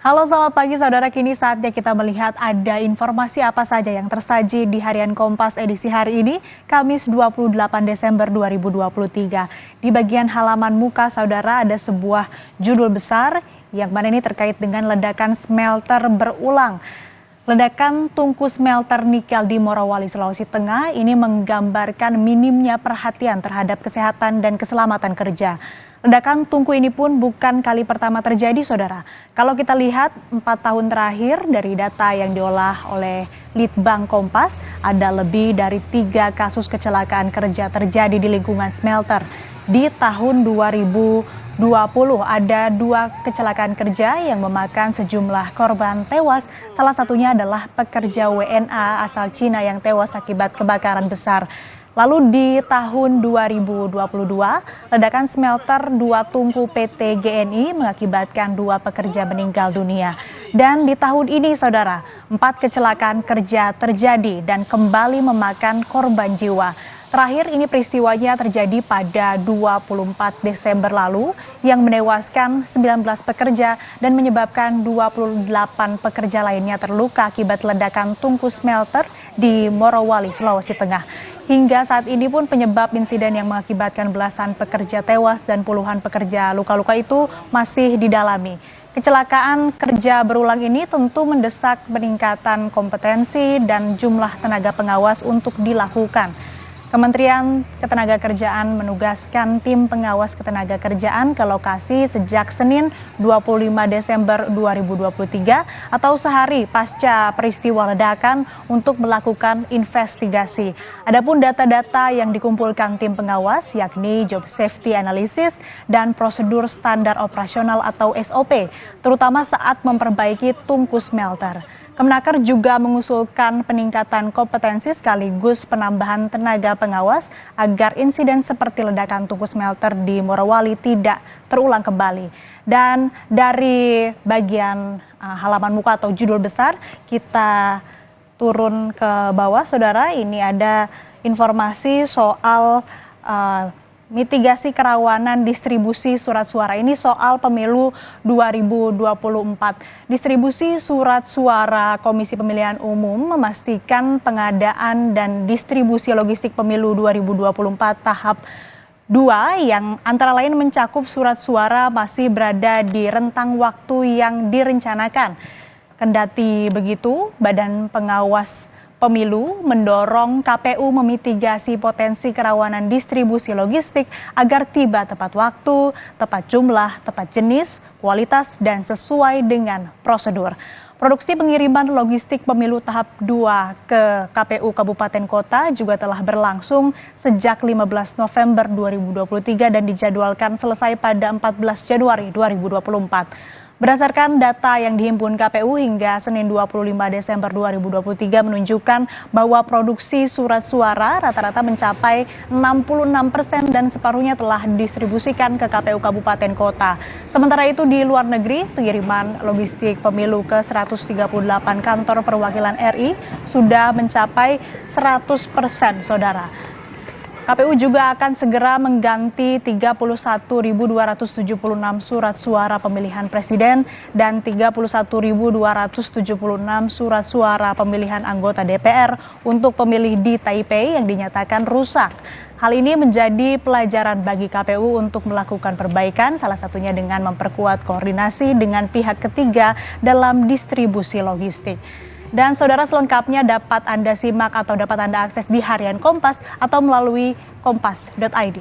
Halo, selamat pagi saudara. Kini saatnya kita melihat ada informasi apa saja yang tersaji di Harian Kompas edisi hari ini, Kamis 28 Desember 2023. Di bagian halaman muka saudara ada sebuah judul besar yang mana ini terkait dengan ledakan smelter berulang. Ledakan tungku smelter nikel di Morowali, Sulawesi Tengah ini menggambarkan minimnya perhatian terhadap kesehatan dan keselamatan kerja. Ledakan tungku ini pun bukan kali pertama terjadi, saudara. Kalau kita lihat 4 tahun terakhir dari data yang diolah oleh Litbang Kompas, ada lebih dari 3 kasus kecelakaan kerja terjadi di lingkungan smelter. Di tahun 2020 ada 2 kecelakaan kerja yang memakan sejumlah korban tewas. Salah satunya adalah pekerja WNA asal Cina yang tewas akibat kebakaran besar. Lalu di tahun 2022, ledakan smelter 2 tungku PT GNI mengakibatkan 2 pekerja meninggal dunia. Dan di tahun ini, saudara, 4 kecelakaan kerja terjadi dan kembali memakan korban jiwa. Terakhir ini peristiwanya terjadi pada 24 Desember lalu yang menewaskan 19 pekerja dan menyebabkan 28 pekerja lainnya terluka akibat ledakan tungku smelter di Morowali, Sulawesi Tengah. Hingga saat ini pun penyebab insiden yang mengakibatkan belasan pekerja tewas dan puluhan pekerja luka-luka itu masih didalami. Kecelakaan kerja berulang ini tentu mendesak peningkatan kompetensi dan jumlah tenaga pengawas untuk dilakukan. Kementerian Ketenagakerjaan menugaskan tim pengawas ketenagakerjaan ke lokasi sejak Senin 25 Desember 2023 atau sehari pasca peristiwa ledakan untuk melakukan investigasi. Adapun data-data yang dikumpulkan tim pengawas yakni Job Safety Analysis dan prosedur standar operasional atau SOP, terutama saat memperbaiki tungku smelter. Kemenaker juga mengusulkan peningkatan kompetensi sekaligus penambahan tenaga pengawas agar insiden seperti ledakan tungku smelter di Morowali tidak terulang kembali. Dan dari bagian halaman muka atau judul besar, kita turun ke bawah, saudara. Ini ada informasi soal mitigasi kerawanan distribusi surat suara. Ini soal pemilu 2024. Distribusi surat suara Komisi Pemilihan Umum memastikan pengadaan dan distribusi logistik pemilu 2024 tahap 2 yang antara lain mencakup surat suara masih berada di rentang waktu yang direncanakan. Kendati begitu, Badan Pengawas Pemilu mendorong KPU memitigasi potensi kerawanan distribusi logistik agar tiba tepat waktu, tepat jumlah, tepat jenis, kualitas, dan sesuai dengan prosedur. Produksi pengiriman logistik pemilu tahap 2 ke KPU Kabupaten Kota juga telah berlangsung sejak 15 November 2023 dan dijadwalkan selesai pada 14 Januari 2024. Berdasarkan data yang dihimpun KPU hingga Senin 25 Desember 2023 menunjukkan bahwa produksi surat suara rata-rata mencapai 66% dan separuhnya telah didistribusikan ke KPU Kabupaten Kota. Sementara itu di luar negeri, pengiriman logistik pemilu ke 138 kantor perwakilan RI sudah mencapai 100%, saudara. KPU juga akan segera mengganti 31.276 surat suara pemilihan presiden dan 31.276 surat suara pemilihan anggota DPR untuk pemilih di Taipei yang dinyatakan rusak. Hal ini menjadi pelajaran bagi KPU untuk melakukan perbaikan, salah satunya dengan memperkuat koordinasi dengan pihak ketiga dalam distribusi logistik. Dan saudara, selengkapnya dapat Anda simak atau dapat Anda akses di Harian Kompas atau melalui kompas.id.